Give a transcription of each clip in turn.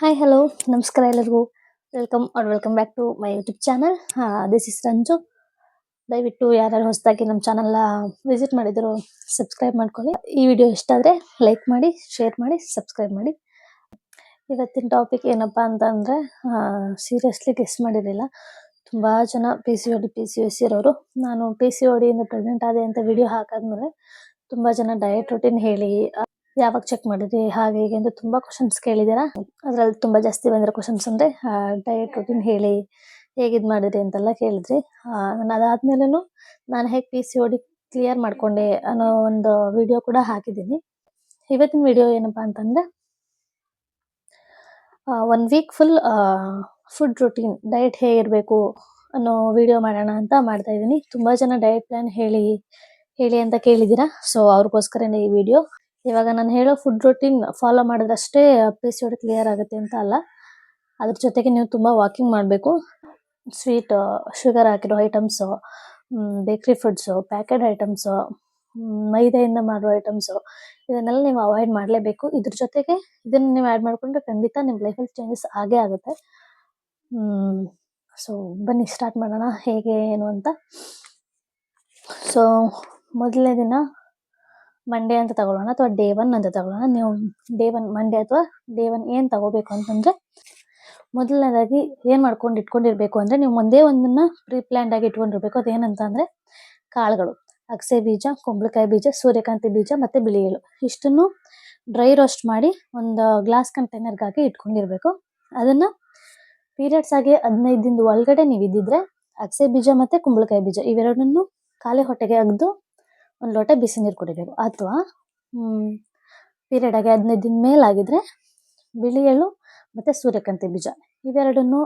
Hi hello ನಮಸ್ಕಾರ ಎಲ್ಲರಿಗೂ. Welcome back to my YouTube channel. This is Ranju. ದಯವಿಟ್ಟು ಯಾರು ಹೊಸದಾಗಿ ನಮ್ಮ ಚಾನಲ್ನ ವಿಸಿಟ್ ಮಾಡಿದ್ರು ಸಬ್ಸ್ಕ್ರೈಬ್ ಮಾಡ್ಕೊಳ್ಳಿ. ಈ ವಿಡಿಯೋ ಇಷ್ಟ ಆದರೆ ಲೈಕ್ ಮಾಡಿ, ಶೇರ್ ಮಾಡಿ, ಸಬ್ಸ್ಕ್ರೈಬ್ ಮಾಡಿ. ಇವತ್ತಿನ ಟಾಪಿಕ್ ಏನಪ್ಪಾ ಅಂತಂದ್ರೆ ಸೀರಿಯಸ್ಲಿ ಗೆಸ್ ಮಾಡಿರಲಿಲ್ಲ. ತುಂಬಾ ಜನ PCOS ಇರೋರು. ನಾನು PCOD ಇಂದ ಪ್ರೆಗ್ನೆಂಟ್ ಆದೆ ಅಂತ ವಿಡಿಯೋ ಹಾಕಾದ್ಮೇಲೆ ತುಂಬಾ ಜನ ಡಯಟ್ ರೂಟೀನ್ ಹೇಳಿ, ಯಾವಾಗ ಚೆಕ್ ಮಾಡಿದ್ರಿ, ಹಾಗೆ ಹೀಗೆ ಅಂತ ತುಂಬಾ ಕ್ವಶನ್ಸ್ ಕೇಳಿದ್ದೀರಾ. ಅದ್ರಲ್ಲಿ ತುಂಬಾ ಜಾಸ್ತಿ ಬಂದಿರೋ ಕ್ವಶನ್ಸ್ ಅಂದ್ರೆ ಡಯಟ್ ರೂಟೀನ್ ಹೇಳಿ, ಹೇಗಿದ್ ಮಾಡಿದ್ರಿ ಅಂತೆಲ್ಲ ಕೇಳಿದ್ರಿ. ನಾನು ಅದಾದ್ಮೇಲೆನು ನಾನು ಹೇಗೆ PCOD ಕ್ಲಿಯರ್ ಮಾಡ್ಕೊಂಡೆ ಅನ್ನೋ ಒಂದು ವಿಡಿಯೋ ಕೂಡ ಹಾಕಿದ್ದೀನಿ. ಇವತ್ತಿನ ವಿಡಿಯೋ ಏನಪ್ಪಾ ಅಂತಂದ್ರೆ 1 week full food routine diet ಹೇಗಿರ್ಬೇಕು ಅನ್ನೋ ವಿಡಿಯೋ ಮಾಡೋಣ ಅಂತ ಮಾಡ್ತಾ ಇದ್ದೀನಿ. ತುಂಬಾ ಜನ ಡಯಟ್ ಪ್ಲಾನ್ ಹೇಳಿ ಅಂತ ಕೇಳಿದ್ದೀರಾ. ಸೊ ಅವ್ರಿಗೋಸ್ಕರನೇ ಈ ವಿಡಿಯೋ. ಇವಾಗ ನಾನು ಹೇಳೋ ಫುಡ್ ರೂಟೀನ್ ಫಾಲೋ ಮಾಡಿದ್ರಷ್ಟೇ PCOD ಕ್ಲಿಯರ್ ಆಗುತ್ತೆ ಅಂತ ಅಲ್ಲ. ಅದ್ರ ಜೊತೆಗೆ ನೀವು ತುಂಬಾ ವಾಕಿಂಗ್ ಮಾಡಬೇಕು. ಸ್ವೀಟ್, ಶುಗರ್ ಹಾಕಿರೋ items, bakery foods, packet items, ಮೈದೆಯಿಂದ ಮಾಡೋ ಐಟಮ್ಸ್, ಇದನ್ನೆಲ್ಲ ನೀವು ಅವಾಯ್ಡ್ ಮಾಡಲೇಬೇಕು. ಇದ್ರ ಜೊತೆಗೆ ಇದನ್ನ ನೀವು ಆ್ಯಡ್ ಮಾಡ್ಕೊಂಡ್ರೆ ಖಂಡಿತ ನಿಮ್ಮ ಲೈಫಲ್ಲಿ ಚೇಂಜಸ್ ಆಗೇ ಆಗುತ್ತೆ. ಸೊ ಬನ್ನಿ ಸ್ಟಾರ್ಟ್ ಮಾಡೋಣ ಹೇಗೆ ಏನು ಅಂತ. ಸೊ ಮೊದಲನೇ ದಿನ ಮಂಡೇ ಅಂತ ತಗೊಳ್ಳೋಣ ಅಥವಾ ಡೇ 1 ಅಂತ ತಗೊಳ್ಳೋಣ. ನೀವು ಡೇ 1 ಮಂಡೇ ಅಥವಾ ಡೇ 1 ಏನು ತಗೋಬೇಕು ಅಂತಂದ್ರೆ, ಮೊದಲನೇದಾಗಿ ಏನು ಮಾಡ್ಕೊಂಡು ಇಟ್ಕೊಂಡಿರ್ಬೇಕು ಅಂದ್ರೆ, ನೀವು ಒಂದೇ ಒಂದನ್ನ ಪ್ರೀ ಪ್ಲಾನ್ಡ್ ಆಗಿ ಇಟ್ಕೊಂಡಿರ್ಬೇಕು. ಅದೇನಂತ ಅಂದ್ರೆ ಕಾಳುಗಳು, ಅಗಸೆ ಬೀಜ, ಕುಂಬಳಕಾಯಿ ಬೀಜ, ಸೂರ್ಯಕಾಂತಿ ಬೀಜ ಮತ್ತೆ ಬಿಳಿ ಎಳ್ಳು. ಇಷ್ಟನ್ನು ಡ್ರೈ ರೋಸ್ಟ್ ಮಾಡಿ ಒಂದು ಗ್ಲಾಸ್ ಕಂಟೈನರ್ಗೆ ಹಾಕಿ ಇಟ್ಕೊಂಡಿರ್ಬೇಕು. ಅದನ್ನ ಪೀರಿಯಡ್ಸ್ ಆಗಿ 15 ದಿನದ ಒಳಗಡೆ ನೀವು ಇದ್ದಿದ್ರೆ ಅಗಸೆ ಬೀಜ ಮತ್ತೆ ಕುಂಬಳಕಾಯಿ ಬೀಜ ಇವೆರಡನ್ನು ಖಾಲಿ ಹೊಟ್ಟೆಗೆ ಅಗ್ದು ಒಂದು ಲೋಟ ಬಿಸಿ ನೀರು ಕುಡಿಬೇಕು. ಅಥವಾ ಪೀರಿಯಡ್ ಆಗಿ 15 ದಿನ ಮೇಲಾಗಿದ್ರೆ ಬಿಳಿ ಎಳ್ಳು ಮತ್ತೆ ಸೂರ್ಯಕಾಂತಿ ಬೀಜ ಇವೆರಡನ್ನು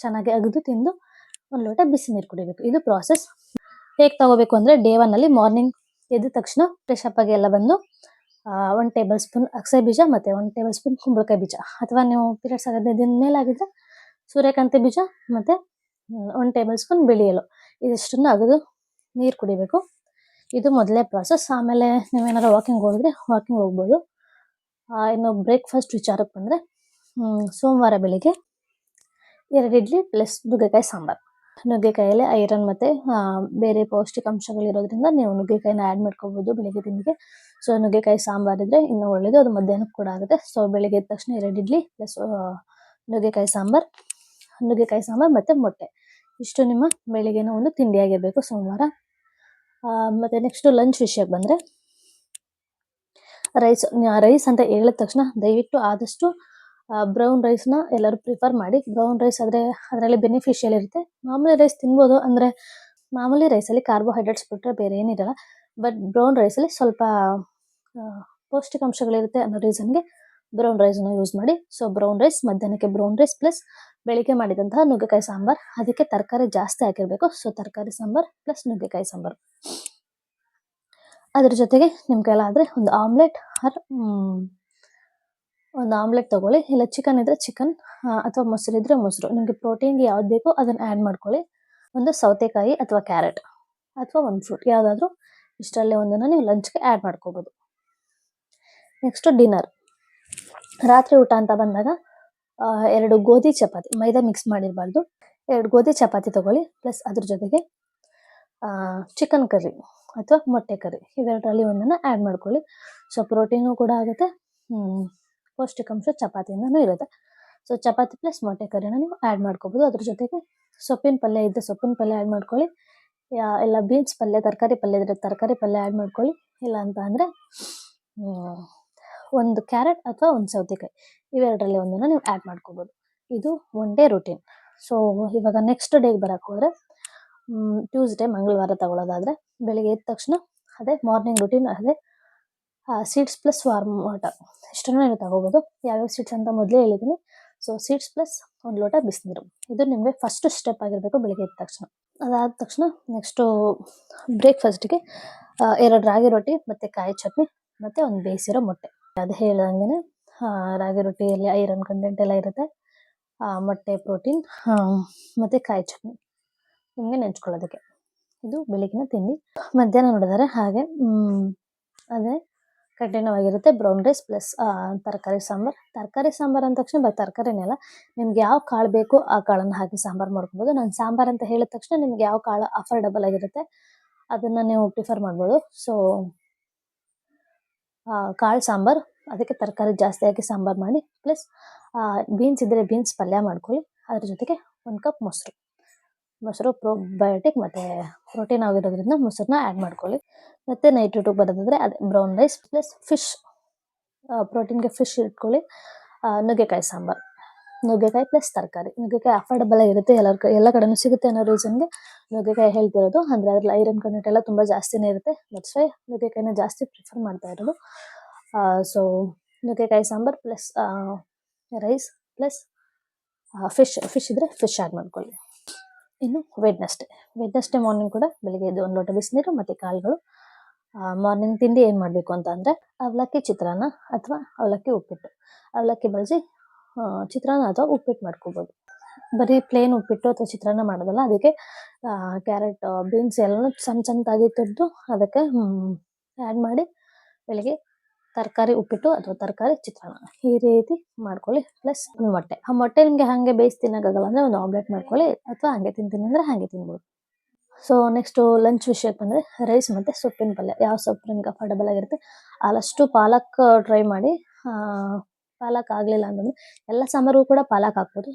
ಚೆನ್ನಾಗಿ ಅಗದು ತಿಂದು ಒಂದು ಲೋಟ ಬಿಸಿ ನೀರು ಕುಡಿಬೇಕು. ಇದು ಪ್ರಾಸೆಸ್. ಹೇಗೆ ತಗೋಬೇಕು ಅಂದ್ರೆ, ಡೇ 1 ಅಲ್ಲಿ ಮಾರ್ನಿಂಗ್ ಎದ್ದ ತಕ್ಷಣ ಫ್ರೆಶ್ ಅಪ್ ಆಗಿ ಎಲ್ಲ ಬಂದು 1 ಟೇಬಲ್ ಸ್ಪೂನ್ ಅಗಸೆ ಬೀಜ ಮತ್ತೆ 1 ಟೇಬಲ್ ಸ್ಪೂನ್ ಕುಂಬಳಕಾಯಿ ಬೀಜ, ಅಥವಾ ನೀವು ಪೀರಿಯಡ್ಸ್ 15 ದಿನ ಮೇಲಾಗಿದ್ರೆ ಸೂರ್ಯಕಾಂತಿ ಬೀಜ ಮತ್ತೆ 1 ಟೇಬಲ್ ಸ್ಪೂನ್ ಬಿಳಿ ಎಳ್ಳು ಇದಿಷ್ಟನ್ನು ಅಗದು ನೀರು ಕುಡಿಬೇಕು. ಇದು ಮೊದಲೇ ಪ್ರಾಸೆಸ್. ಆಮೇಲೆ ನೀವೇನಾದ್ರು ವಾಕಿಂಗ್ ಹೋಗಿದ್ರೆ ವಾಕಿಂಗ್ ಹೋಗ್ಬೋದು. ಇನ್ನು ಬ್ರೇಕ್ಫಾಸ್ಟ್ ವಿಚಾರಕ್ಕೆ ಬಂದರೆ, ಸೋಮವಾರ ಬೆಳಿಗ್ಗೆ 2 ಇಡ್ಲಿ ಪ್ಲಸ್ ನುಗ್ಗೆಕಾಯಿ ಸಾಂಬಾರು. ನುಗ್ಗೆಕಾಯಲ್ಲಿ ಐರನ್ ಮತ್ತೆ ಬೇರೆ ಪೌಷ್ಟಿಕಾಂಶಗಳಿರೋದ್ರಿಂದ ನೀವು ನುಗ್ಗೆಕಾಯಿನ ಆ್ಯಡ್ ಮಾಡ್ಕೋಬೋದು ಬೆಳಿಗ್ಗೆ ತಿಂಡಿಗೆ. ಸೊ ನುಗ್ಗೆಕಾಯಿ ಸಾಂಬಾರಿದ್ರೆ ಇನ್ನೂ ಒಳ್ಳೇದು, ಅದು ಮಧ್ಯಾಹ್ನಕ್ಕೆ ಕೂಡ ಆಗುತ್ತೆ. ಸೊ ಬೆಳಿಗ್ಗೆ ಎದ್ದ ತಕ್ಷಣ 2 ಇಡ್ಲಿ ಪ್ಲಸ್ ನುಗ್ಗೆಕಾಯಿ ಸಾಂಬಾರು ಮತ್ತೆ ಮೊಟ್ಟೆ, ಇಷ್ಟು ನಿಮ್ಮ ಬೆಳಿಗ್ಗೆನ ಒಂದು ತಿಂಡಿಯಾಗಿರಬೇಕು ಸೋಮವಾರ. ಮತ್ತೆ ನೆಕ್ಸ್ಟ್ ಲಂಚ್ ವಿಷಯಕ್ಕೆ ಬಂದರೆ, ರೈಸ್ ಅಂತ ಹೇಳಿದ ತಕ್ಷಣ ದಯವಿಟ್ಟು ಆದಷ್ಟು ಬ್ರೌನ್ ರೈಸ್ನ ಎಲ್ಲರೂ ಪ್ರಿಫರ್ ಮಾಡಿ. ಬ್ರೌನ್ ರೈಸ್ ಆದರೆ ಅದರಲ್ಲಿ ಬೆನಿಫಿಷಿಯಲ್ ಇರುತ್ತೆ. ಮಾಮೂಲಿ ರೈಸ್ ತಿನ್ಬೋದು, ಅಂದರೆ ಮಾಮೂಲಿ ರೈಸಲ್ಲಿ ಕಾರ್ಬೋಹೈಡ್ರೇಟ್ಸ್ ಬಿಟ್ಟರೆ ಬೇರೆ ಏನಿರಲ್ಲ. ಬಟ್ ಬ್ರೌನ್ ರೈಸಲ್ಲಿ ಸ್ವಲ್ಪ ಪೌಷ್ಟಿಕಾಂಶಗಳಿರುತ್ತೆ ಅನ್ನೋ ರೀಸನ್ಗೆ ಬ್ರೌನ್ ರೈಸ್ನ ಯೂಸ್ ಮಾಡಿ. ಸೊ ಬ್ರೌನ್ ರೈಸ್, ಮಧ್ಯಾಹ್ನಕ್ಕೆ ಬ್ರೌನ್ ರೈಸ್ ಪ್ಲಸ್ ಬೆಳಿಗ್ಗೆ ಮಾಡಿದಂತಹ ನುಗ್ಗೆಕಾಯಿ ಸಾಂಬಾರು. ಅದಕ್ಕೆ ತರಕಾರಿ ಜಾಸ್ತಿ ಹಾಕಿರಬೇಕು. ಸೊ ತರಕಾರಿ ಸಾಂಬಾರು ಪ್ಲಸ್ ನುಗ್ಗೆಕಾಯಿ ಸಾಂಬಾರು. ಅದ್ರ ಜೊತೆಗೆ ನಿಮ್ಮ ಕೈಲಾದರೆ ಒಂದು ಆಮ್ಲೆಟ್ ತಗೊಳ್ಳಿ. ಇಲ್ಲ ಚಿಕನ್ ಇದ್ರೆ ಚಿಕನ್, ಅಥವಾ ಮೊಸರು ಇದ್ರೆ ಮೊಸರು. ನಿಮಗೆ ಪ್ರೋಟೀನ್ಗೆ ಯಾವ್ದು ಬೇಕೋ ಅದನ್ನು ಆ್ಯಡ್ ಮಾಡ್ಕೊಳ್ಳಿ. ಒಂದು ಸೌತೆಕಾಯಿ ಅಥವಾ ಕ್ಯಾರೆಟ್ ಅಥವಾ ಒಂದು ಫ್ರೂಟ್ ಯಾವುದಾದ್ರೂ ಇಷ್ಟರಲ್ಲೇ ಒಂದನ್ನು ನೀವು ಲಂಚ್ಗೆ ಆ್ಯಡ್ ಮಾಡ್ಕೋಬೋದು. ನೆಕ್ಸ್ಟು ಡಿನ್ನರ್, ರಾತ್ರಿ ಊಟ ಅಂತ ಬಂದಾಗ 2 ಗೋಧಿ ಚಪಾತಿ, ಮೈದಾ ಮಿಕ್ಸ್ ಮಾಡಿರಬಾರ್ದು. 2 ಗೋಧಿ ಚಪಾತಿ ತಗೊಳ್ಳಿ. ಪ್ಲಸ್ ಅದ್ರ ಜೊತೆಗೆ ಚಿಕನ್ ಕರಿ ಅಥವಾ ಮೊಟ್ಟೆ ಕರಿ ಇವೆರಡರಲ್ಲಿ ಒಂದನ್ನು ಆ್ಯಡ್ ಮಾಡ್ಕೊಳ್ಳಿ. ಸೊ ಪ್ರೋಟೀನು ಕೂಡ ಆಗುತ್ತೆ, ಪೌಷ್ಟಿಕಾಂಶ ಚಪಾತಿಯಿಂದನೂ ಇರುತ್ತೆ. ಸೊ ಚಪಾತಿ ಪ್ಲಸ್ ಮೊಟ್ಟೆ ಕರಿನ ನೀವು ಆ್ಯಡ್ ಮಾಡ್ಕೋಬೋದು. ಅದ್ರ ಜೊತೆಗೆ ಸೊಪ್ಪಿನ ಪಲ್ಯ ಇದ್ದರೆ ಸೊಪ್ಪಿನ ಪಲ್ಯ ಆ್ಯಡ್ ಮಾಡ್ಕೊಳ್ಳಿ. ಇಲ್ಲ ಬೀನ್ಸ್ ಪಲ್ಯ, ತರಕಾರಿ ಪಲ್ಯ ಇದ್ದರೆ ತರಕಾರಿ ಪಲ್ಯ ಆ್ಯಡ್ ಮಾಡ್ಕೊಳ್ಳಿ. ಇಲ್ಲ ಅಂತ ಅಂದರೆ ಒಂದು ಕ್ಯಾರೆಟ್ ಅಥವಾ ಒಂದು ಸೌತೆಕಾಯಿ ಇವೆರಡರಲ್ಲಿ ಒಂದನ್ನು ನೀವು ಆ್ಯಡ್ ಮಾಡ್ಕೋಬೋದು. ಇದು 1 ಡೇ ರೂಟೀನ್. ಸೊ ಇವಾಗ ನೆಕ್ಸ್ಟ್ ಡೇಗೆ ಬರೋಕ್ಕೆ ಹೋದರೆ, ಟ್ಯೂಸ್ಡೇ ಮಂಗಳವಾರ ತಗೊಳ್ಳೋದಾದರೆ ಬೆಳಿಗ್ಗೆ ಎದ್ದ ತಕ್ಷಣ ಅದೇ ಮಾರ್ನಿಂಗ್ ರೂಟೀನ್, ಅದೇ ಸೀಡ್ಸ್ ಪ್ಲಸ್ ವಾರ್ಮ್ ವಾಟರ್ ಇಷ್ಟನ್ನು ನೀವು ತಗೋಬೋದು. ಯಾವ್ಯಾವ ಸೀಡ್ಸ್ ಅಂತ ಮೊದಲೇ ಹೇಳಿದ್ದೀನಿ. ಸೊ ಸೀಡ್ಸ್ ಪ್ಲಸ್ 1 ಲೋಟ ಬಿಸಿನೀರು, ಇದು ನಿಮಗೆ ಫಸ್ಟ್ ಸ್ಟೆಪ್ ಆಗಿರಬೇಕು ಬೆಳಿಗ್ಗೆ ಎದ್ದ ತಕ್ಷಣ. ಅದಾದ ತಕ್ಷಣ ನೆಕ್ಸ್ಟು ಬ್ರೇಕ್ಫಾಸ್ಟಿಗೆ 2 ರಾಗಿ ರೊಟ್ಟಿ ಮತ್ತು ಕಾಯಿ ಚಟ್ನಿ ಮತ್ತು ಒಂದು ಬೇಯಿಸಿರೋ ಮೊಟ್ಟೆ. ಅದು ಹೇಳ್ದಂಗೆ ರಾಗಿ ರೊಟ್ಟಿಯಲ್ಲಿ ಐರನ್ ಕಂಟೆಂಟ್ ಎಲ್ಲ ಇರುತ್ತೆ, ಮೊಟ್ಟೆ ಪ್ರೋಟೀನ್ ಮತ್ತು ಕಾಯಿ ಚಟ್ನಿ ನಿಮಗೆ ನೆಂಚ್ಕೊಳ್ಳೋದಕ್ಕೆ. ಇದು ಬೆಳಗಿನ ತಿಂಡಿ. ಮಧ್ಯಾಹ್ನ ನೋಡಿದರೆ ಹಾಗೆ ಅದೇ ಕಂಟಿನ್ಯೂ ಆಗಿರುತ್ತೆ. ಬ್ರೌನ್ ರೈಸ್ ಪ್ಲಸ್ ತರಕಾರಿ ಸಾಂಬಾರ್. ತರಕಾರಿ ಸಾಂಬಾರ್ ಅಂದ ತಕ್ಷಣ ತರಕಾರಿನೇ ಅಲ್ಲ, ನಿಮ್ಗೆ ಯಾವ ಕಾಳು ಬೇಕು ಆ ಕಾಳನ್ನ ಹಾಕಿ ಸಾಂಬಾರ್ ಮಾಡ್ಕೊಬೋದು. ನಾನು ಸಾಂಬಾರ್ ಅಂತ ಹೇಳಿದ ತಕ್ಷಣ ನಿಮ್ಗೆ ಯಾವ ಕಾಳು ಅಫೋರ್ಡಬಲ್ ಆಗಿರುತ್ತೆ ಅದನ್ನ ನೀವು ಪ್ರಿಫರ್ ಮಾಡ್ಬೋದು. ಸೊ ಕಾಳು ಸಾಂಬಾರ್, ಅದಕ್ಕೆ ತರಕಾರಿ ಜಾಸ್ತಿ ಹಾಕಿ ಸಾಂಬಾರ್ ಮಾಡಿ, ಪ್ಲಸ್ ಬೀನ್ಸ್ ಇದ್ರೆ ಬೀನ್ಸ್ ಪಲ್ಯ ಮಾಡ್ಕೊಳ್ಳಿ. ಅದ್ರ ಜೊತೆಗೆ 1 ಕಪ್ ಮೊಸರು ಪ್ರೊಬಯೋಟಿಕ್ ಮತ್ತೆ ಪ್ರೋಟೀನ್ ಆಗಿರೋದ್ರಿಂದ ಮೊಸರನ್ನ ಆ್ಯಡ್ ಮಾಡ್ಕೊಳ್ಳಿ. ಮತ್ತೆ ನೈಟ್ ಊಟಕ್ಕೆ ಬರೋದಾದ್ರೆ ಅದೇ ಬ್ರೌನ್ ರೈಸ್ ಪ್ಲಸ್ ಫಿಶ್, ಪ್ರೋಟೀನ್ಗೆ ಫಿಶ್ ಇಟ್ಕೊಳ್ಳಿ. ನುಗ್ಗೆಕಾಯಿ ಸಾಂಬಾರ್, ನುಗ್ಗೆಕಾಯಿ ಪ್ಲಸ್ ತರಕಾರಿ. ನುಗ್ಗೆಕಾಯಿ ಅಫೋರ್ಡಬಲ್ ಆಗಿರುತ್ತೆ, ಎಲ್ಲ ಕಡೆನೂ ಸಿಗುತ್ತೆ ಅನ್ನೋ ರೀಸನ್ಗೆ ನುಗ್ಗೆಕಾಯಿ ಹೇಳ್ತಿರೋದು. ಅಂದ್ರೆ ಅದ್ರಲ್ಲಿ ಐರನ್ ಕಂಟೆಂಟ್ ಎಲ್ಲ ತುಂಬಾ ಜಾಸ್ತಿನೇ ಇರುತ್ತೆ. ದಟ್ಸ್ ವೈ ನುಗ್ಗೆಕಾಯಿನ ಜಾಸ್ತಿ ಪ್ರಿಫರ್ ಮಾಡ್ತಾ ಇರೋದು. ಸೊ ನುಗ್ಗೆಕಾಯಿ sambar plus rice plus fish ಇದ್ರೆ ಫಿಶ್ ಆ್ಯಡ್ ಮಾಡ್ಕೊಳ್ಳಿ. ಇನ್ನು ವೆಡ್ನೆಸ್ಡೇ ಮಾರ್ನಿಂಗ್ ಕೂಡ ಬೆಳಿಗ್ಗೆ ಎದ್ದು 1 ಲೋಟ ಬಿಸಿನೀರು ಮತ್ತೆ ಕಾಳುಗಳು. ಮಾರ್ನಿಂಗ್ ತಿಂಡಿ ಏನು ಮಾಡಬೇಕು ಅಂತ ಅಂದರೆ ಅವಲಕ್ಕಿ ಚಿತ್ರಾನ್ನ ಅಥವಾ ಅವಲಕ್ಕಿ ಉಪ್ಪಿಟ್ಟು. ಅವಲಕ್ಕಿ ಬಳಸಿ ಚಿತ್ರಾನ್ನ ಅಥವಾ ಉಪ್ಪಿಟ್ಟು ಮಾಡ್ಕೋಬೋದು. ಬರೀ ಪ್ಲೇನ್ ಉಪ್ಪಿಟ್ಟು ಅಥವಾ ಚಿತ್ರಾನ್ನ ಮಾಡೋದಲ್ಲ, ಅದಕ್ಕೆ ಕ್ಯಾರೆಟ್ ಬೀನ್ಸ್ ಎಲ್ಲನೂ ಸಣ್ಣದಾಗಿ ತುರಿದು ಅದಕ್ಕೆ ಆ್ಯಡ್ ಮಾಡಿ ಬೆಳಿಗ್ಗೆ ತರಕಾರಿ ಉಪ್ಪಿಟ್ಟು ಅಥವಾ ತರಕಾರಿ ಚಿತ್ರಾನ್ನ ಈ ರೀತಿ ಮಾಡ್ಕೊಳ್ಳಿ. ಪ್ಲಸ್ ಒಂದು ಮೊಟ್ಟೆ. ಆ ಮೊಟ್ಟೆ ನಿಮಗೆ ಹಾಗೆ ಬೇಯಿಸಿ ತಿನ್ನೋಕ್ಕಾಗಲ್ಲ ಅಂದರೆ ಒಂದು ಆಮ್ಲೆಟ್ ಮಾಡ್ಕೊಳ್ಳಿ, ಅಥವಾ ಹಾಗೆ ತಿಂತೀನಿ ಅಂದರೆ ಹಾಗೆ ತಿನ್ಬೋದು. ಸೊ ನೆಕ್ಸ್ಟು ಲಂಚ್ ವಿಷಯಕ್ಕೆ ಬಂದರೆ ರೈಸ್ ಮತ್ತು ಸೊಪ್ಪಿನ ಪಲ್ಯ. ಯಾವ ಸೊಪ್ಪು ನಿಮ್ಗೆ ಅಫೋರ್ಡಬಲ್ ಆಗಿರುತ್ತೆ ಆದಷ್ಟು ಪಾಲಕ್ ಟ್ರೈ ಮಾಡಿ. ಪಾಲಕ್ ಆಗಲಿಲ್ಲ ಅಂತಂದರೆ ಎಲ್ಲ ಸಾಂಬಾರಿಗೂ ಕೂಡ ಪಾಲಕ್ ಹಾಕ್ಬೋದು.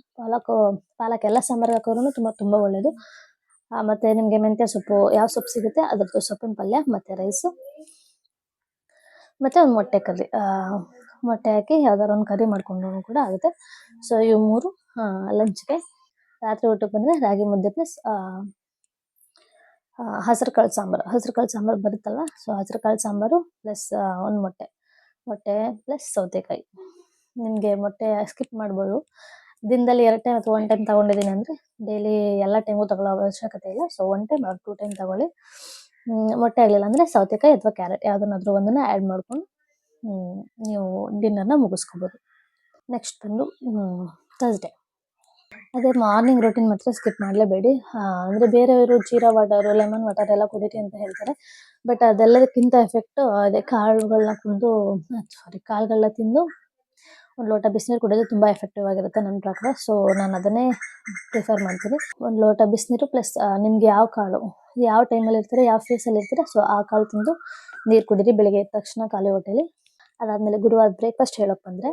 ಪಾಲಕ್ ಎಲ್ಲ ಸಾಂಬಾರಿಗೆ ಹಾಕೋದ್ರೂ ತುಂಬ ಒಳ್ಳೆಯದು. ಮತ್ತು ನಿಮಗೆ ಮೆಂತ್ಯ ಸೊಪ್ಪು, ಯಾವ ಸೊಪ್ಪು ಸಿಗುತ್ತೆ ಅದ್ರದ್ದು ಸೊಪ್ಪಿನ ಪಲ್ಯ ಮತ್ತು ರೈಸು ಮತ್ತು ಒಂದು ಮೊಟ್ಟೆ ಕರ್ರಿ. ಮೊಟ್ಟೆ ಹಾಕಿ ಯಾವ್ದಾದ್ರು ಒಂದು ಕರ್ರಿ ಮಾಡ್ಕೊಂಡು ಕೂಡ ಆಗುತ್ತೆ. ಸೊ ಇವು 3 ಲಂಚ್ಗೆ. ರಾತ್ರಿ ಊಟಕ್ಕೆ ಬಂದರೆ ರಾಗಿ ಮುದ್ದೆ ಪ್ಲಸ್ ಹಸಿರು ಕಾಳು ಸಾಂಬಾರು ಬರುತ್ತಲ್ವ. ಸೊ ಹಸಿರು ಕಾಳು ಸಾಂಬಾರು ಪ್ಲಸ್ ಒಂದು ಮೊಟ್ಟೆ ಪ್ಲಸ್ ಸೌತೆಕಾಯಿ. ನಿಮಗೆ ಮೊಟ್ಟೆ ಸ್ಕಿಪ್ ಮಾಡ್ಬೋದು. ದಿನದಲ್ಲಿ 2 ಟೈಮ್ ಅಥವಾ 1 ಟೈಮ್ ತೊಗೊಂಡಿದ್ದೀನಿ ಅಂದರೆ ಡೈಲಿ ಎಲ್ಲ ಟೈಮು ತಗೊಳ್ಳೋ ಅವಶ್ಯಕತೆ ಇಲ್ಲ. ಸೊ 1 ಟೈಮ್ ಅಥವಾ 2 ಟೈಮ್ ತಗೊಳ್ಳಿ. ಮೊಟ್ಟೆ ಆಗಲಿಲ್ಲ ಅಂದರೆ ಸೌತೆಕಾಯಿ ಅಥವಾ ಕ್ಯಾರೆಟ್ ಯಾವುದನ್ನಾದ್ರೂ ಒಂದನ್ನು ಆ್ಯಡ್ ಮಾಡ್ಕೊಂಡು ನೀವು ಡಿನ್ನರ್ನ ಮುಗಿಸ್ಕೋಬೋದು. ನೆಕ್ಸ್ಟ್ ಬಂದು ಥರ್ಸ್ಡೇ. ಅದೇ ಮಾರ್ನಿಂಗ್ ರೂಟೀನ್ ಮಾತ್ರ ಸ್ಕಿಪ್ ಮಾಡಲೇಬೇಡಿ. ಅಂದರೆ ಬೇರೆಯವರು ಜೀರಾ ವಾಟರ್, ಲೆಮನ್ ವಾಟರ್ ಎಲ್ಲ ಕುಡೀರಿ ಅಂತ ಹೇಳ್ತಾರೆ. ಬಟ್ ಅದೆಲ್ಲದಕ್ಕಿಂತ ಎಫೆಕ್ಟು ಅದೇ ಕಾಳುಗಳನ್ನ ತಿಂದು 1 ಲೋಟ ಬಿಸಿನೀರು ಕುಡಿಯೋದು ತುಂಬ ಎಫೆಕ್ಟಿವ್ ಆಗಿರುತ್ತೆ ನನ್ನ ಪ್ರಕಾರ. ಸೊ ನಾನು ಅದನ್ನೇ ಪ್ರಿಫರ್ ಮಾಡ್ತೀನಿ. 1 ಲೋಟ ಬಿಸಿನೀರು ಪ್ಲಸ್ ನಿಮ್ಗೆ ಯಾವ ಕಾಳು ಯಾವ ಟೈಮಲ್ಲಿ ಇರ್ತೀರ, ಯಾವ ಫೇಸಲ್ಲಿ ಇರ್ತೀರ, ಸೊ ಆ ಕಾಳು ತಿಂದು ನೀರು ಕುಡೀರಿ ಬೆಳಿಗ್ಗೆ ಎದ್ದ ತಕ್ಷಣ ಖಾಲಿ ಹೊಟ್ಟೆಲಿ. ಅದಾದಮೇಲೆ ಗುರುವಾರ ಬ್ರೇಕ್ಫಾಸ್ಟ್ ಹೇಳೋಕ್ಕೆ ಬಂದರೆ,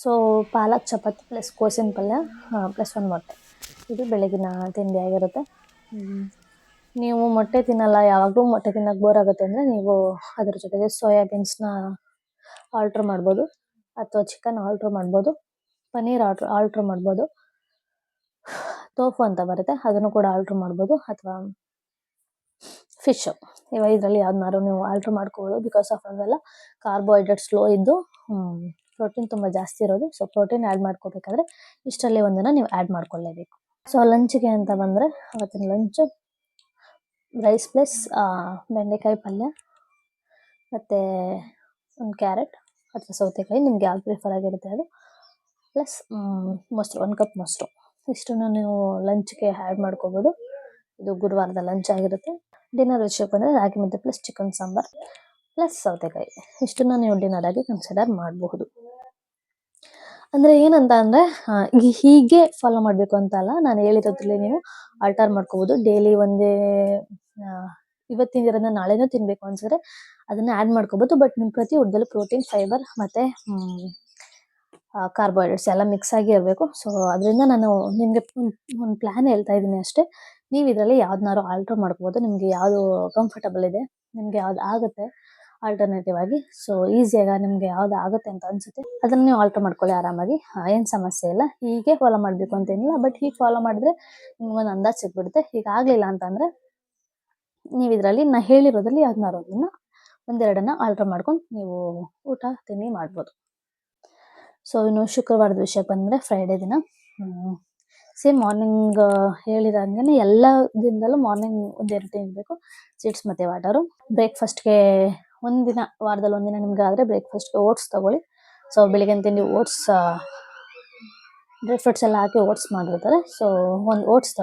ಸೊ ಪಾಲಕ್ ಚಪಾತಿ ಪ್ಲಸ್ ಕೋಸಿನ ಪಲ್ಯ ಪ್ಲಸ್ 1 ಮೊಟ್ಟೆ, ಇದು ಬೆಳಗಿನ ತಿಂಡಿ ಆಗಿರುತ್ತೆ. ನೀವು ಮೊಟ್ಟೆ ತಿನ್ನಲ್ಲ, ಯಾವಾಗಲೂ ಮೊಟ್ಟೆ ತಿನ್ನೋಕೆ ಬೋರ್ ಆಗುತ್ತೆ ಅಂದರೆ ನೀವು ಅದ್ರ ಜೊತೆಗೆ ಸೋಯಾಬೀನ್ಸ್ನ ಆಲ್ಟ್ರ್ ಮಾಡ್ಬೋದು, ಅಥವಾ ಚಿಕನ್ ಆಲ್ಟ್ರ್ ಮಾಡ್ಬೋದು, ಪನ್ನೀರ್ ಆಲ್ಟ್ರ್ ಮಾಡ್ಬೋದು, ತೋಫು ಅಂತ ಬರುತ್ತೆ ಅದನ್ನು ಕೂಡ ಆಲ್ಟ್ರ್ ಮಾಡ್ಬೋದು, ಅಥವಾ ಫಿಶು. ಇದರಲ್ಲಿ ಯಾವ್ದನ್ನಾರು ನೀವು ಆಲ್ಟ್ರ್ ಮಾಡ್ಕೋಬೋದು. ಬಿಕಾಸ್ ಆಫ್ ಅವೆಲ್ಲ ಕಾರ್ಬೋಹೈಡ್ರೇಟ್ಸ್ ಲೋ ಇದ್ದು ಪ್ರೋಟೀನ್ ತುಂಬ ಜಾಸ್ತಿ ಇರೋದು. ಸೊ ಪ್ರೋಟೀನ್ ಆ್ಯಡ್ ಮಾಡ್ಕೋಬೇಕಾದ್ರೆ ಇಷ್ಟರಲ್ಲಿ ಒಂದನ್ನು ನೀವು ಆ್ಯಡ್ ಮಾಡ್ಕೊಳ್ಳೇಬೇಕು. ಸೊ ಲಂಚ್ಗೆ ಅಂತ ಬಂದರೆ ಅವತ್ತಿನ ಲಂಚು ರೈಸ್ ಪ್ಲಸ್ ಬೆಂಡೆಕಾಯಿ ಪಲ್ಯ ಮತ್ತು ಒಂದು ಕ್ಯಾರೆಟ್ ಅಥವಾ ಸೌತೆಕಾಯಿ, ನಿಮ್ಗೆ ಯಾವ್ದು ಪ್ರಿಫರ್ ಆಗಿರುತ್ತೆ ಅದು, ಪ್ಲಸ್ ಮೊಸರು, 1 ಕಪ್ ಮೊಸರು. ಇಷ್ಟನ್ನು ನೀವು ಲಂಚ್ಗೆ ಆ್ಯಡ್ ಮಾಡ್ಕೋಬೋದು. ಇದು ಗುರುವಾರದ ಲಂಚ್ ಆಗಿರುತ್ತೆ. ಡಿನ್ನರ್ ವಿಷಯಕ್ಕೆ ಬಂದರೆ ರಾಗಿ ಮುದ್ದೆ ಪ್ಲಸ್ ಚಿಕನ್ ಸಾಂಬಾರ್ ಪ್ಲಸ್ ಸೌತೆಕಾಯಿ, ಇಷ್ಟನ್ನು ನೀವು ಡಿನ್ನರ್ ಆಗಿ ಕನ್ಸಿಡರ್ ಮಾಡಬಹುದು. ಅಂದರೆ ಏನಂತ ಅಂದರೆ ಹೀಗೆ ಫಾಲೋ ಮಾಡಬೇಕು ಅಂತ ಅಲ್ಲ, ನಾನು ಹೇಳಿರೋದ್ರಲ್ಲಿ ನೀವು ಆಲ್ಟರ್ ಮಾಡ್ಕೋಬೋದು. ಡೈಲಿ ಒಂದೇ ಇವತ್ತಿನ ದಿನದ ನಾಳೆನೂ ತಿನ್ನಬೇಕು ಅನ್ಸಿದ್ರೆ ಅದನ್ನು ಆ್ಯಡ್ ಮಾಡ್ಕೋಬೋದು. ಬಟ್ ನಿಮ್ಮ ಪ್ರತಿ ಊಟದಲ್ಲೂ ಪ್ರೋಟೀನ್, ಫೈಬರ್ ಮತ್ತು ಕಾರ್ಬೋಹೈಡ್ರೇಟ್ಸ್ ಎಲ್ಲ ಮಿಕ್ಸ್ ಆಗಿ ಇರಬೇಕು. ಸೊ ಅದರಿಂದ ನಾನು ನಿಮಗೆ ಒಂದು ಪ್ಲ್ಯಾನ್ ಹೇಳ್ತಾ ಇದ್ದೀನಿ ಅಷ್ಟೇ. ನೀವು ಇದರಲ್ಲಿ ಯಾವ್ದನ್ನಾರು ಆಲ್ಟ್ರ್ ಮಾಡ್ಕೋಬೋದು. ನಿಮಗೆ ಯಾವುದು ಕಂಫರ್ಟಬಲ್ ಇದೆ, ನಿಮಗೆ ಯಾವ್ದು ಆಗುತ್ತೆ ಆಲ್ಟರ್ನೇಟಿವ್ ಆಗಿ, ಸೊ ಈಸಿಯಾಗಿ ನಿಮಗೆ ಯಾವ್ದು ಆಗುತ್ತೆ ಅಂತ ಅನಿಸುತ್ತೆ ಅದನ್ನು ನೀವು ಆಲ್ಟ್ರ್ ಮಾಡ್ಕೊಳ್ಳಿ ಆರಾಮಾಗಿ. ಏನು ಸಮಸ್ಯೆ ಇಲ್ಲ. ಹೀಗೆ ಫಾಲೋ ಮಾಡಬೇಕು ಅಂತೇನಿಲ್ಲ, ಬಟ್ ಹೀಗೆ ಫಾಲೋ ಮಾಡಿದ್ರೆ ನಿಮ್ಗೊಂದು ಅಂದಾಜು ಸಿಕ್ಬಿಡುತ್ತೆ. ಹೀಗಾಗಲಿಲ್ಲ ಅಂತಂದರೆ ನೀವು ಇದರಲ್ಲಿ ನಾನು ಹೇಳಿರೋದ್ರಲ್ಲಿ ಯಾವ್ದನ್ನಾರು ಅದನ್ನು 1-2 ಆಲ್ಟ್ರ್ ಮಾಡ್ಕೊಂಡು ನೀವು ಊಟ ತಿಂಡಿ ಮಾಡ್ಬೋದು. ಸೊ ಇನ್ನು ಶುಕ್ರವಾರದ ವಿಷಯಕ್ಕೆ ಬಂದರೆ ಫ್ರೈಡೇ ದಿನ ಸೇಮ್ ಮಾರ್ನಿಂಗ್ ಹೇಳಿದಂಗೆ ಎಲ್ಲ ದಿನದಲ್ಲೂ ಮಾರ್ನಿಂಗ್ 1-2 ತಿನ್ನಬೇಕು, ಸೀಡ್ಸ್ ಮತ್ತು ವಾಟರು. ಬ್ರೇಕ್ಫಾಸ್ಟ್ಗೆ ವಾರದಲ್ಲಿ ಒಂದಿನ ನಿಮ್ಗೆ ಆದರೆ ಬ್ರೇಕ್ಫಾಸ್ಟ್ಗೆ ಓಟ್ಸ್ ತೊಗೊಳ್ಳಿ. ಸೊ ಬೆಳಿಗ್ಗೆ ತಿಂಡಿ ಓಟ್ಸ್, ಡ್ರೈ ಫ್ರೂಟ್ಸ್ ಎಲ್ಲ ಹಾಕಿ ಓಟ್ಸ್ ಮಾಡಿರ್ತಾರೆ. ಸೊ ಒಂದು ಓಟ್ಸ್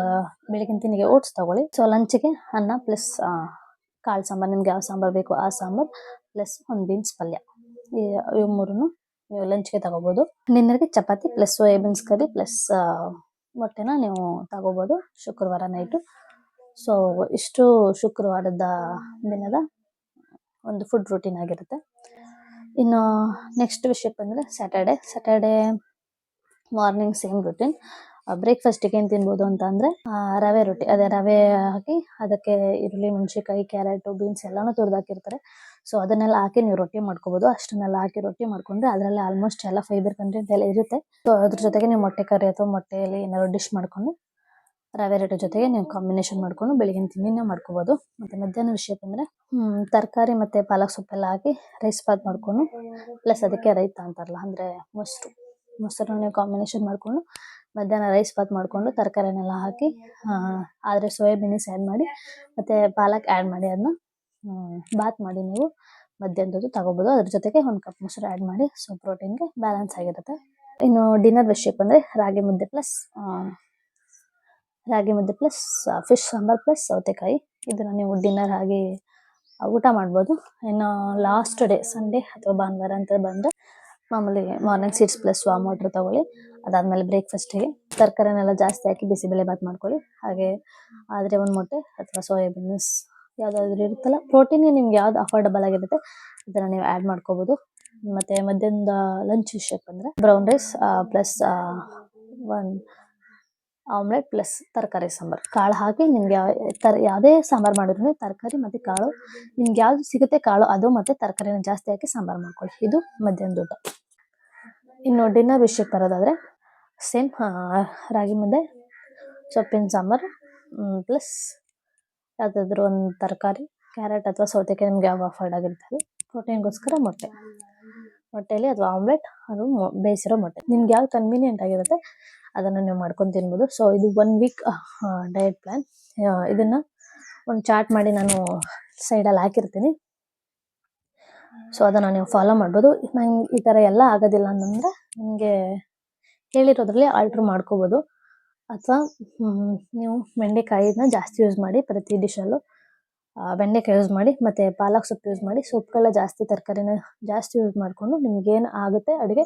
ಬೆಳಗಿನ ತಿಂಡಿಗೆ ಓಟ್ಸ್ ತೊಗೊಳ್ಳಿ. ಸೊ ಲಂಚಿಗೆ ಅನ್ನ ಪ್ಲಸ್ ಕಾಳು ಸಾಂಬಾರು, ನಿಮ್ಗೆ ಯಾವ ಸಾಂಬಾರು ಬೇಕು ಆ ಸಾಂಬಾರು ಪ್ಲಸ್ ಒಂದು ಬೀನ್ಸ್ ಪಲ್ಯ. ಇವು ಮೂರನ್ನು ನೀವು ಲಂಚ್ಗೆ ತಗೋಬಹುದು. ಡಿನ್ನರ್ಗೆ ಚಪಾತಿ ಪ್ಲಸ್ ಸೋಯಾಬೀನ್ಸ್ ಕರಿ ಪ್ಲಸ್ ಮೊಟ್ಟೆನ ನೀವು ತಗೋಬಹುದು ಶುಕ್ರವಾರ ನೈಟು. ಸೊ ಇಷ್ಟು ಶುಕ್ರವಾರದ ದಿನದ ಒಂದು ಫುಡ್ ರೂಟೀನ್ ಆಗಿರುತ್ತೆ. ಇನ್ನು ನೆಕ್ಸ್ಟ್ ವಿಷಯಕ್ಕೆ ಬಂದರೆ ಸ್ಯಾಟರ್ಡೆ ಮಾರ್ನಿಂಗ್ ಸೇಮ್ ರೂಟೀನ್. ಬ್ರೇಕ್ಫಾಸ್ಟಿಗೆ ಏನು ತಿನ್ಬೋದು ಅಂತ ಅಂದರೆ ರವೆ ರೊಟ್ಟಿ. ಅದೇ ರವೆ ಹಾಕಿ ಅದಕ್ಕೆ ಈರುಳ್ಳಿ, ಮೆಣಸಿನ್ಕಾಯಿ, ಕ್ಯಾರೆಟು, ಬೀನ್ಸ್ ಎಲ್ಲನೂ ತುರಿದಾಕಿರ್ತಾರೆ. ಸೊ ಅದನ್ನೆಲ್ಲ ಹಾಕಿ ನೀವು ರೊಟ್ಟಿ ಮಾಡ್ಕೋಬೋದು. ಅಷ್ಟನ್ನೆಲ್ಲ ಹಾಕಿ ರೊಟ್ಟಿ ಮಾಡ್ಕೊಂಡ್ರೆ ಅದರಲ್ಲಿ ಆಲ್ಮೋಸ್ಟ್ ಎಲ್ಲ ಫೈಬರ್ ಕಂಟೆಂಟ್ ಎಲ್ಲ ಇರುತ್ತೆ. ಸೊ ಅದ್ರ ಜೊತೆಗೆ ನೀವು ಮೊಟ್ಟೆ ಕರಿ ಅಥವಾ ಮೊಟ್ಟೆಯಲ್ಲಿ ಏನಾದ್ರು ಡಿಶ್ ಮಾಡ್ಕೊಂಡು ರವೆ ರೊಟ್ಟಿ ಜೊತೆಗೆ ನೀವು ಕಾಂಬಿನೇಷನ್ ಮಾಡ್ಕೊಂಡು ಬೆಳಗಿನ ತಿಂಡಿನ ಮಾಡ್ಕೋಬೋದು. ಮತ್ತು ಮಧ್ಯಾಹ್ನ ವಿಷಯಕ್ಕೆ ಬಂದರೆ ತರಕಾರಿ ಮತ್ತು ಪಾಲಕ್ ಸೊಪ್ಪೆಲ್ಲ ಹಾಕಿ ರೈಸ್ ಬಾತ್ ಮಾಡಿಕೊಂಡು ಪ್ಲಸ್ ಅದಕ್ಕೆ ರೈತ ಅಂತಾರಲ್ಲ, ಅಂದರೆ ಮೊಸರನ್ನ ನೀವು ಕಾಂಬಿನೇಷನ್ ಮಾಡಿಕೊಂಡು ಮಧ್ಯಾಹ್ನ ರೈಸ್ ಬಾತ್ ಮಾಡಿಕೊಂಡು ತರಕಾರಿನೆಲ್ಲ ಹಾಕಿ ಆದರೆ ಸೋಯಾಬೀನ್ಸ್ ಆ್ಯಡ್ ಮಾಡಿ ಮತ್ತು ಪಾಲಕ್ ಆ್ಯಡ್ ಮಾಡಿ ಅದನ್ನ ಬಾತ್ ಮಾಡಿ ನೀವು ಮಧ್ಯಾಹ್ನದ್ದು ತಗೋಬೋದು. ಅದ್ರ ಜೊತೆಗೆ ಒಂದು ಕಪ್ ಮೊಸರು ಆ್ಯಡ್ ಮಾಡಿ. ಸೊ ಪ್ರೋಟೀನ್ಗೆ ಬ್ಯಾಲೆನ್ಸ್ ಆಗಿರುತ್ತೆ. ಇನ್ನು ಡಿನ್ನರ್ ವಿಷಯಕ್ಕೆ ಬಂದರೆ ರಾಗಿ ಮುದ್ದೆ ಪ್ಲಸ್ ಫಿಶ್ ಸಾಂಬಾರ್ ಪ್ಲಸ್ ಸೌತೆಕಾಯಿ. ಇದನ್ನು ನೀವು ಡಿನ್ನರ್ ಆಗಿ ಊಟ ಮಾಡ್ಬೋದು. ಇನ್ನು ಲಾಸ್ಟ್ ಡೇ ಸಂಡೇ ಅಥವಾ ಭಾನುವಾರ ಅಂತ ಬಂದರೆ ಮಾಮೂಲಿ morning seeds plus warm water ತೊಗೊಳ್ಳಿ. ಅದಾದಮೇಲೆ ಬ್ರೇಕ್ಫಾಸ್ಟಿಗೆ ತರಕಾರಿನೆಲ್ಲ ಜಾಸ್ತಿ ಹಾಕಿ ಬಿಸಿಬೇಳೆ ಬಾತ್ ಮಾಡ್ಕೊಳ್ಳಿ. ಹಾಗೆ ಆದರೆ ಒಂದು ಮೊಟ್ಟೆ ಅಥವಾ ಸೋಯಾಬೀನ್ಸ್ ಯಾವುದಾದ್ರೂ ಇರುತ್ತಲ್ಲ, ಪ್ರೋಟೀನ್ಗೆ ನಿಮ್ಗೆ ಯಾವ್ದು ಅಫೋರ್ಡಬಲ್ ಆಗಿರುತ್ತೆ ಅದನ್ನು ನೀವು ಆ್ಯಡ್ ಮಾಡ್ಕೋಬೋದು. ಮತ್ತು ಮಧ್ಯಾಹ್ನದ ಲಂಚ್ ವಿಷಯಕ್ಕೆ ಬಂದರೆ ಬ್ರೌನ್ ರೈಸ್ ಪ್ಲಸ್ ಒಂದು ಆಮ್ಲೆಟ್ ಪ್ಲಸ್ ತರಕಾರಿ ಸಾಂಬಾರು. ಕಾಳು ಹಾಕಿ ನಿಮ್ಗೆ ಯಾವುದೇ ಸಾಂಬಾರು ಮಾಡಿದ್ರು ತರಕಾರಿ ಮತ್ತು ಕಾಳು ನಿಮ್ಗೆ ಯಾವ್ದು ಸಿಗುತ್ತೆ ಕಾಳು ಅದು ಮತ್ತು ತರಕಾರಿನ ಜಾಸ್ತಿ ಹಾಕಿ ಸಾಂಬಾರು ಮಾಡ್ಕೊಳ್ಳಿ. ಇದು ಮಧ್ಯಾಹ್ನದ ಊಟ. ಇನ್ನು ಡಿನ್ನರ್ ವಿಷಯಕ್ಕೆ ಬರೋದಾದರೆ ಸೇಮ್ ರಾಗಿ ಮುದ್ದೆ, ಸೊಪ್ಪಿನ ಸಾಂಬಾರು ಪ್ಲಸ್ ಯಾವುದಾದ್ರೂ ಒಂದು ತರಕಾರಿ, ಕ್ಯಾರೆಟ್ ಅಥವಾ ಸೌತೆಕಾಯಿ ನಿಮ್ಗೆ ಯಾವ ಅಫೋರ್ಡ್ ಆಗಿರುತ್ತೆ ಅದು. ಪ್ರೋಟೀನ್ಗೋಸ್ಕರ ಮೊಟ್ಟೆಯಲ್ಲಿ ಅಥವಾ ಆಮ್ಲೆಟ್ ಅದು ಬೇಯಿಸಿರೋ ಮೊಟ್ಟೆ. ನಿಮ್ಗೆ ಯಾವ್ದು ಕನ್ವೀನಿಯೆಂಟ್ ಆಗಿರುತ್ತೆ ಅದನ್ನು ನೀವು ಮಾಡ್ಕೊಂಡು ತಿನ್ಬೋದು. ಸೊ ಇದು 1 ವೀಕ್ ಡಯಟ್ ಪ್ಲ್ಯಾನ್. ಇದನ್ನು ಒಂದು ಚಾರ್ಟ್ ಮಾಡಿ ನಾನು ಸೈಡಲ್ಲಿ ಹಾಕಿರ್ತೀನಿ. ಸೊ ಅದನ್ನು ನೀವು ಫಾಲೋ ಮಾಡ್ಬೋದು. ನಂಗೆ ಈ ಥರ ಎಲ್ಲ ಆಗೋದಿಲ್ಲ ಅಂತಂದರೆ ನಿಮಗೆ ಹೇಳಿರೋದ್ರಲ್ಲಿ ಆಲ್ಟ್ರ್ ಮಾಡ್ಕೋಬೋದು. ಅಥವಾ ನೀವು ಬೆಂಡೆಕಾಯಿನ ಜಾಸ್ತಿ ಯೂಸ್ ಮಾಡಿ ಪ್ರತಿ ಡಿಶಲ್ಲೂ. ಬೆಂಡೆಕಾಯಿ ಯೂಸ್ ಮಾಡಿ ಮತ್ತು ಪಾಲಕ್ ಸೊಪ್ಪು ಯೂಸ್ ಮಾಡಿ. ಸೊಪ್ಪುಗಳ ಜಾಸ್ತಿ, ತರಕಾರಿನ ಜಾಸ್ತಿ ಯೂಸ್ ಮಾಡಿಕೊಂಡು ನಿಮ್ಗೇನು ಆಗುತ್ತೆ ಅಡುಗೆ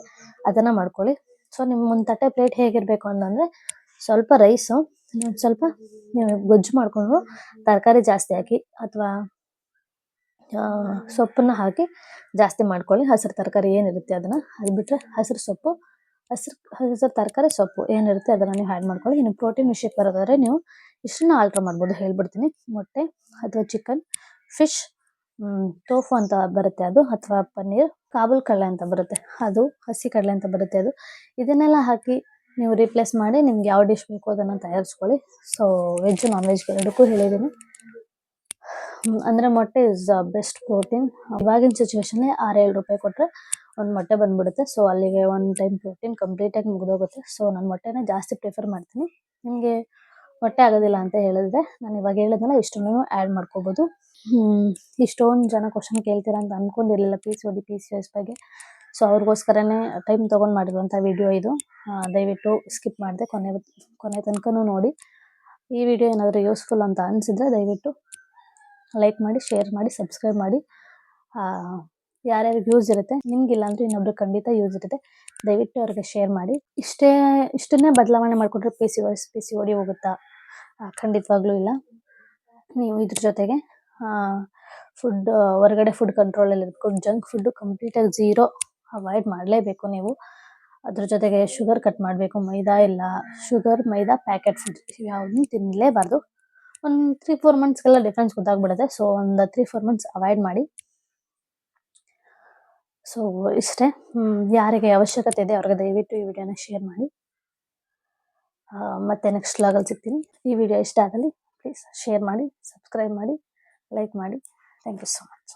ಅದನ್ನು ಮಾಡ್ಕೊಳ್ಳಿ. ಸೊ ನಿಮ್ಮ ಒಂದು ತಟ್ಟೆ ಪ್ಲೇಟ್ ಹೇಗಿರಬೇಕು ಅಂತಂದರೆ ಸ್ವಲ್ಪ ರೈಸು, ಸ್ವಲ್ಪ ನೀವು ಗೊಜ್ಜು ಮಾಡಿಕೊಂಡು ತರಕಾರಿ ಜಾಸ್ತಿ ಹಾಕಿ ಅಥವಾ ಸೊಪ್ಪನ್ನು ಹಾಕಿ ಜಾಸ್ತಿ ಮಾಡ್ಕೊಳ್ಳಿ. ಹಸಿರು ತರಕಾರಿ ಏನಿರುತ್ತೆ ಅದನ್ನು, ಅದು ಬಿಟ್ಟರೆ ಹಸಿರು ತರಕಾರಿ ಸೊಪ್ಪು ಏನಿರುತ್ತೆ ಅದನ್ನು ನೀವು ಆ್ಯಡ್ ಮಾಡ್ಕೊಳ್ಳಿ. ಇನ್ನು ಪ್ರೋಟೀನ್ ವಿಷಯಕ್ಕೆ ಬರೋದಾದರೆ ನೀವು ಇಷ್ಟನ್ನು ಆಲ್ಟ್ರ್ ಮಾಡ್ಬೋದು. ಹೇಳ್ಬಿಡ್ತೀನಿ. ಮೊಟ್ಟೆ ಅಥವಾ ಚಿಕನ್, ಫಿಶ್, ಟೋಫು ಅಂತ ಬರುತ್ತೆ ಅದು, ಅಥವಾ ಪನ್ನೀರ್, ಕಾಬೂಲ್ ಕಡಲೆ ಅಂತ ಬರುತ್ತೆ ಅದು, ಹಸಿ ಕಡಲೆ ಅಂತ ಬರುತ್ತೆ ಅದು. ಇದನ್ನೆಲ್ಲ ಹಾಕಿ ನೀವು ರೀಪ್ಲೇಸ್ ಮಾಡಿ ನಿಮ್ಗೆ ಯಾವ ಡಿಶ್ ಬೇಕೋ ಅದನ್ನು ತಯಾರಿಸ್ಕೊಳ್ಳಿ. ಸೊ ವೆಜ್ ನಾನ್ ವೆಜ್ ಎರಡಕ್ಕೂ ಹೇಳಿದ್ದೀನಿ. ಅಂದರೆ ಮೊಟ್ಟೆ ಇಸ್ ಬೆಸ್ಟ್ ಪ್ರೋಟೀನ್. ಇವಾಗಿನ ಸಿಚುವೇಶನ್ನೇ 6-7 ರೂಪಾಯಿ ಕೊಟ್ಟರೆ ಒಂದು ಮೊಟ್ಟೆ ಬಂದುಬಿಡುತ್ತೆ. ಸೊ ಅಲ್ಲಿಗೆ ಒನ್ ಟೈಮ್ ಪ್ರೋಟೀನ್ ಕಂಪ್ಲೀಟಾಗಿ ಮುಗಿದೋಗುತ್ತೆ. ಸೊ ನಾನು ಮೊಟ್ಟೆನ ಜಾಸ್ತಿ ಪ್ರಿಫರ್ ಮಾಡ್ತೀನಿ. ನಿಮಗೆ ಮೊಟ್ಟೆ ಆಗೋದಿಲ್ಲ ಅಂತ ಹೇಳಿದ್ರೆ ನಾನು ಇವಾಗ ಹೇಳಿದ್ನಲ್ಲ ಇಷ್ಟನ್ನು ಆ್ಯಡ್ ಮಾಡ್ಕೋಬೋದು. ಇಷ್ಟೊಂದು ಜನ ಕ್ವಶನ್ ಕೇಳ್ತೀರಾ ಅಂತ ಅಂದ್ಕೊಂಡಿರಲಿಲ್ಲ PCOS ಬಗ್ಗೆ. ಸೊ ಅವ್ರಿಗೋಸ್ಕರನೇ ಟೈಮ್ ತೊಗೊಂಡು ಮಾಡಿರುವಂಥ ವಿಡಿಯೋ ಇದು. ದಯವಿಟ್ಟು ಸ್ಕಿಪ್ ಮಾಡಿದೆ ಕೊನೆ ತನಕನೂ ನೋಡಿ. ಈ ವಿಡಿಯೋ ಏನಾದರೂ ಯೂಸ್ಫುಲ್ ಅಂತ ಅನಿಸಿದ್ರೆ ದಯವಿಟ್ಟು ಲೈಕ್ ಮಾಡಿ, ಶೇರ್ ಮಾಡಿ, ಸಬ್ಸ್ಕ್ರೈಬ್ ಮಾಡಿ. ಯಾರ್ಯಾರಿಗೆ ಯೂಸ್ ಇರುತ್ತೆ, ನಿಮಗಿಲ್ಲ ಅಂದರೆ ಇನ್ನೊಬ್ರಿಗೆ ಖಂಡಿತ ಯೂಸ್ ಇರುತ್ತೆ, ದಯವಿಟ್ಟು ಅವ್ರಿಗೆ ಶೇರ್ ಮಾಡಿ. ಇಷ್ಟನ್ನೇ ಬದಲಾವಣೆ ಮಾಡಿಕೊಂಡ್ರೆ PCOD ಹೋಗುತ್ತಾ? ಖಂಡಿತವಾಗ್ಲೂ ಇಲ್ಲ. ನೀವು ಇದ್ರ ಜೊತೆಗೆ ಹೊರಗಡೆ ಫುಡ್ ಕಂಟ್ರೋಲಲ್ಲಿ ಇರಬೇಕು. ಜಂಕ್ ಫುಡ್ಡು ಕಂಪ್ಲೀಟಾಗಿ ಝೀರೋ ಅವಾಯ್ಡ್ ಮಾಡಲೇಬೇಕು ನೀವು. ಅದ್ರ ಜೊತೆಗೆ ಶುಗರ್ ಕಟ್ ಮಾಡಬೇಕು. ಮೈದಾ ಪ್ಯಾಕೆಟ್ ಫುಡ್ ಯಾವುದನ್ನು ತಿನ್ನಲೇಬಾರ್ದು. ಒಂದು 3-4 ಮಂತ್ಸ್ಗೆಲ್ಲ ಡಿಫ್ರೆನ್ಸ್ ಗೊತ್ತಾಗ್ಬಿಡುತ್ತೆ. ಸೊ ಒಂದು 3-4 ಮಂತ್ಸ್ ಅವಾಯ್ಡ್ ಮಾಡಿ. ಸೊ ಇಷ್ಟೇ. ಯಾರಿಗೆ ಅವಶ್ಯಕತೆ ಇದೆ ಅವ್ರಿಗೆ ದಯವಿಟ್ಟು ಈ ವಿಡಿಯೋನ ಶೇರ್ ಮಾಡಿ. ಮತ್ತೆ ನೆಕ್ಸ್ಟ್ ವ್ಲಾಗಲ್ಲಿ ಸಿಗ್ತೀನಿ. ಈ ವಿಡಿಯೋ ಇಷ್ಟ ಆಗಲಿ ಪ್ಲೀಸ್ ಶೇರ್ ಮಾಡಿ, ಸಬ್ಸ್ಕ್ರೈಬ್ ಮಾಡಿ, ಲೈಕ್ ಮಾಡಿ. Thank you so much.